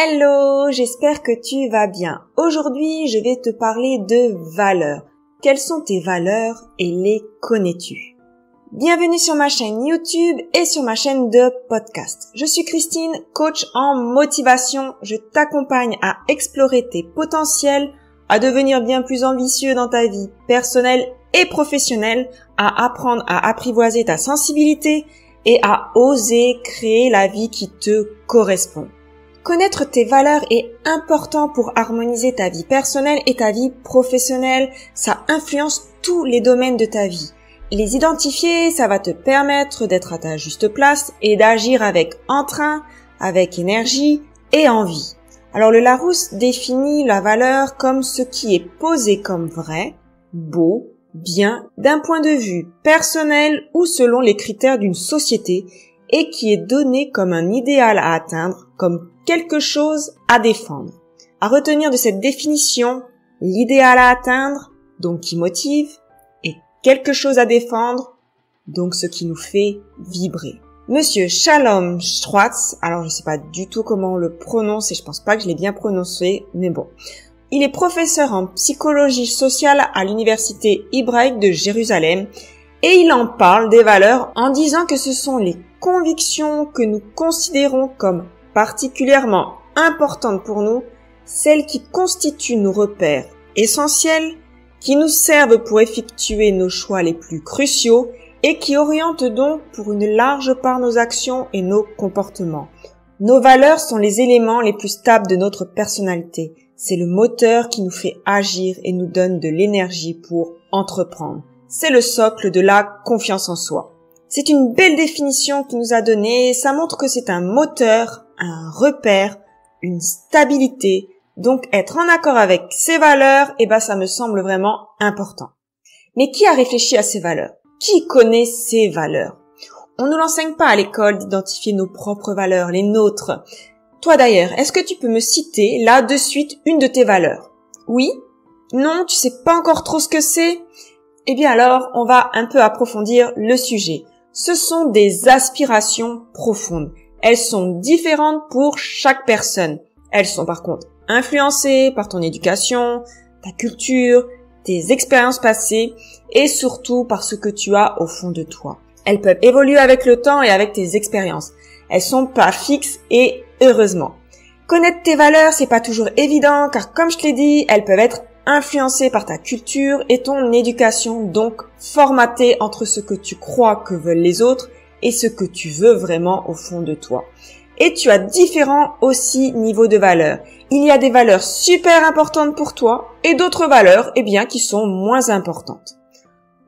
Hello, j'espère que tu vas bien. Aujourd'hui, je vais te parler de valeurs. Quelles sont tes valeurs et les connais-tu? Bienvenue sur ma chaîne YouTube et sur ma chaîne de podcast. Je suis Christine, coach en motivation. Je t'accompagne à explorer tes potentiels, à devenir bien plus ambitieux dans ta vie personnelle et professionnelle, à apprendre à apprivoiser ta sensibilité et à oser créer la vie qui te correspond. Connaître tes valeurs est important pour harmoniser ta vie personnelle et ta vie professionnelle. Ça influence tous les domaines de ta vie. Les identifier, ça va te permettre d'être à ta juste place et d'agir avec entrain, avec énergie et envie. Alors le Larousse définit la valeur comme ce qui est posé comme vrai, beau, bien, d'un point de vue personnel ou selon les critères d'une société et qui est donné comme un idéal à atteindre, comme quelque chose à défendre. À retenir de cette définition, l'idéal à atteindre, donc qui motive, et quelque chose à défendre, donc ce qui nous fait vibrer. Monsieur Shalom Schwartz, alors je sais pas du tout comment on le prononce et je pense pas que je l'ai bien prononcé, mais bon. Il est professeur en psychologie sociale à l'université hébraïque de Jérusalem et il en parle des valeurs en disant que ce sont les convictions que nous considérons comme particulièrement importantes pour nous, celles qui constituent nos repères essentiels, qui nous servent pour effectuer nos choix les plus cruciaux et qui orientent donc pour une large part nos actions et nos comportements. Nos valeurs sont les éléments les plus stables de notre personnalité. C'est le moteur qui nous fait agir et nous donne de l'énergie pour entreprendre. C'est le socle de la confiance en soi. C'est une belle définition qu'il nous a donnée et ça montre que c'est un moteur, un repère, une stabilité. Donc être en accord avec ces valeurs, ça me semble vraiment important. Mais qui a réfléchi à ces valeurs? Qui connaît ces valeurs? On ne l'enseigne pas à l'école d'identifier nos propres valeurs, les nôtres. Toi d'ailleurs, est-ce que tu peux me citer là de suite une de tes valeurs? Oui? Non? Tu sais pas encore trop ce que c'est? Eh bien alors, on va un peu approfondir le sujet. Ce sont des aspirations profondes. Elles sont différentes pour chaque personne. Elles sont par contre influencées par ton éducation, ta culture, tes expériences passées et surtout par ce que tu as au fond de toi. Elles peuvent évoluer avec le temps et avec tes expériences. Elles sont pas fixes et heureusement. Connaître tes valeurs, c'est pas toujours évident car comme je te l'ai dit, elles peuvent être influencées par ta culture et ton éducation, donc formatées entre ce que tu crois que veulent les autres et ce que tu veux vraiment au fond de toi. Et tu as différents aussi niveaux de valeurs. Il y a des valeurs super importantes pour toi et d'autres valeurs, qui sont moins importantes.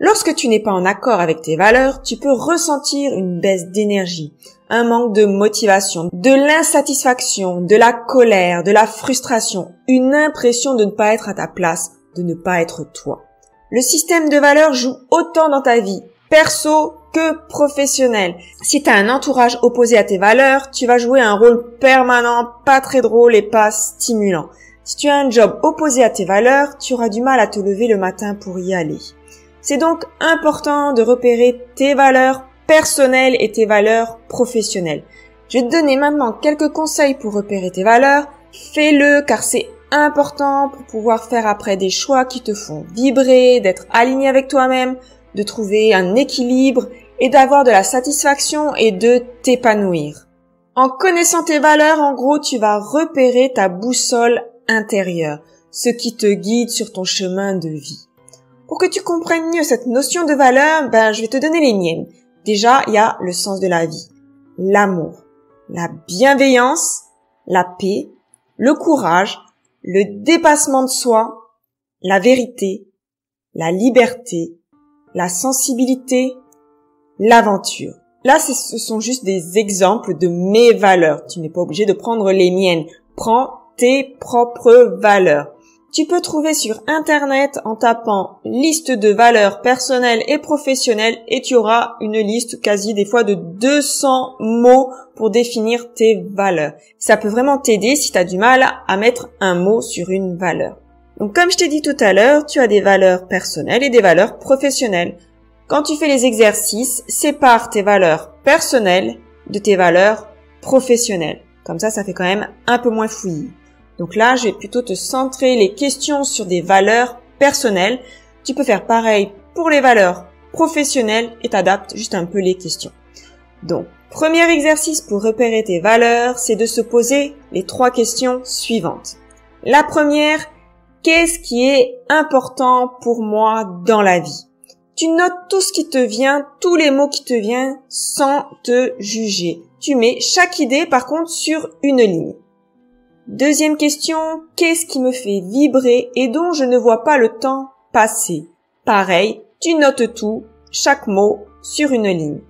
Lorsque tu n'es pas en accord avec tes valeurs, tu peux ressentir une baisse d'énergie, un manque de motivation, de l'insatisfaction, de la colère, de la frustration, une impression de ne pas être à ta place, de ne pas être toi. Le système de valeurs joue autant dans ta vie, perso que professionnelle. Si tu as un entourage opposé à tes valeurs, tu vas jouer un rôle permanent, pas très drôle et pas stimulant. Si tu as un job opposé à tes valeurs, tu auras du mal à te lever le matin pour y aller. C'est donc important de repérer tes valeurs personnelles et tes valeurs professionnelles. Je vais te donner maintenant quelques conseils pour repérer tes valeurs. Fais-le car c'est important pour pouvoir faire après des choix qui te font vibrer, d'être aligné avec toi-même, de trouver un équilibre et d'avoir de la satisfaction et de t'épanouir. En connaissant tes valeurs, en gros, tu vas repérer ta boussole intérieure, ce qui te guide sur ton chemin de vie. Pour que tu comprennes mieux cette notion de valeur, je vais te donner les miennes. Déjà, il y a le sens de la vie, l'amour, la bienveillance, la paix, le courage, le dépassement de soi, la vérité, la liberté, la sensibilité, l'aventure. Là, ce sont juste des exemples de mes valeurs. Tu n'es pas obligé de prendre les miennes. Prends tes propres valeurs. Tu peux trouver sur Internet en tapant liste de valeurs personnelles et professionnelles et tu auras une liste quasi des fois de 200 mots pour définir tes valeurs. Ça peut vraiment t'aider si tu as du mal à mettre un mot sur une valeur. Donc comme je t'ai dit tout à l'heure, tu as des valeurs personnelles et des valeurs professionnelles. Quand tu fais les exercices, sépare tes valeurs personnelles de tes valeurs professionnelles. Comme ça fait quand même un peu moins fouillis. Donc là, je vais plutôt te centrer les questions sur des valeurs personnelles. Tu peux faire pareil pour les valeurs professionnelles et t'adaptes juste un peu les questions. Donc, premier exercice pour repérer tes valeurs, c'est de se poser les 3 questions suivantes. La première, qu'est-ce qui est important pour moi dans la vie? Tu notes tout ce qui te vient, tous les mots qui te viennent sans te juger. Tu mets chaque idée par contre sur une ligne. Deuxième question, qu'est-ce qui me fait vibrer et dont je ne vois pas le temps passer? Pareil, tu notes tout, chaque mot sur une ligne.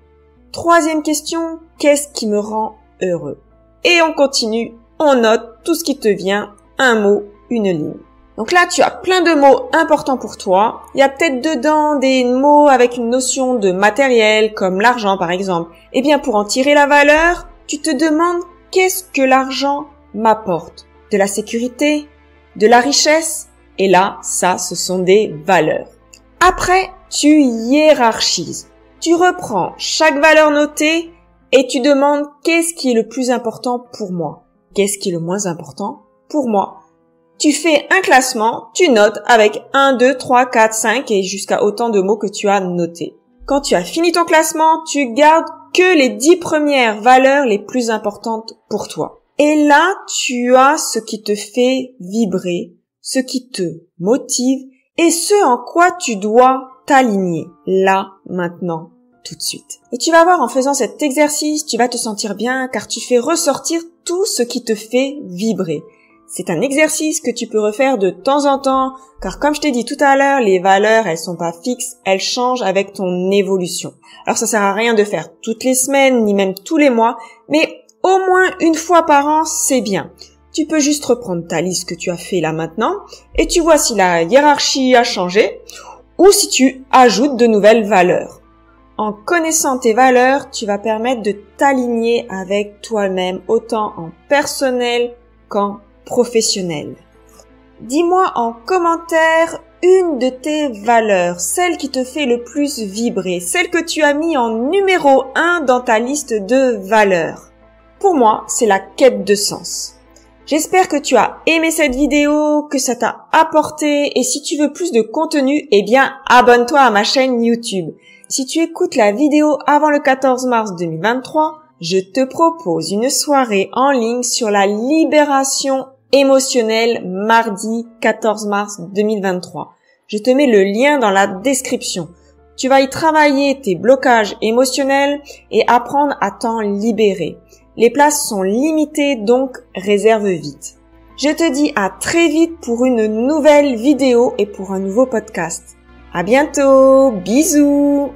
Troisième question, qu'est-ce qui me rend heureux? Et on continue, on note tout ce qui te vient, un mot, une ligne. Donc là, tu as plein de mots importants pour toi. Il y a peut-être dedans des mots avec une notion de matériel, comme l'argent par exemple. Eh bien, pour en tirer la valeur, tu te demandes qu'est-ce que l'argent m'apporte? De la sécurité? De la richesse? Et là, ça, ce sont des valeurs. Après, tu hiérarchises. Tu reprends chaque valeur notée et tu demandes qu'est-ce qui est le plus important pour moi? Qu'est-ce qui est le moins important pour moi? Tu fais un classement, tu notes avec 1, 2, 3, 4, 5 et jusqu'à autant de mots que tu as notés. Quand tu as fini ton classement, tu gardes que les 10 premières valeurs les plus importantes pour toi. Et là, tu as ce qui te fait vibrer, ce qui te motive et ce en quoi tu dois t'aligner, là, maintenant, tout de suite. Et tu vas voir, en faisant cet exercice, tu vas te sentir bien car tu fais ressortir tout ce qui te fait vibrer. C'est un exercice que tu peux refaire de temps en temps, car comme je t'ai dit tout à l'heure, les valeurs, elles sont pas fixes, elles changent avec ton évolution. Alors ça sert à rien de faire toutes les semaines, ni même tous les mois, mais au moins une fois par an, c'est bien. Tu peux juste reprendre ta liste que tu as fait là maintenant, et tu vois si la hiérarchie a changé, ou si tu ajoutes de nouvelles valeurs. En connaissant tes valeurs, tu vas permettre de t'aligner avec toi-même, autant en personnel qu'en professionnel. Dis-moi en commentaire une de tes valeurs, celle qui te fait le plus vibrer, celle que tu as mis en numéro 1 dans ta liste de valeurs. Pour moi, c'est la quête de sens. J'espère que tu as aimé cette vidéo, que ça t'a apporté et si tu veux plus de contenu, eh bien, abonne-toi à ma chaîne YouTube. Si tu écoutes la vidéo avant le 14 mars 2023, je te propose une soirée en ligne sur la libération émotionnelle mardi 14 mars 2023. Je te mets le lien dans la description. Tu vas y travailler tes blocages émotionnels et apprendre à t'en libérer. Les places sont limitées, donc réserve vite. Je te dis à très vite pour une nouvelle vidéo et pour un nouveau podcast. À bientôt, bisous!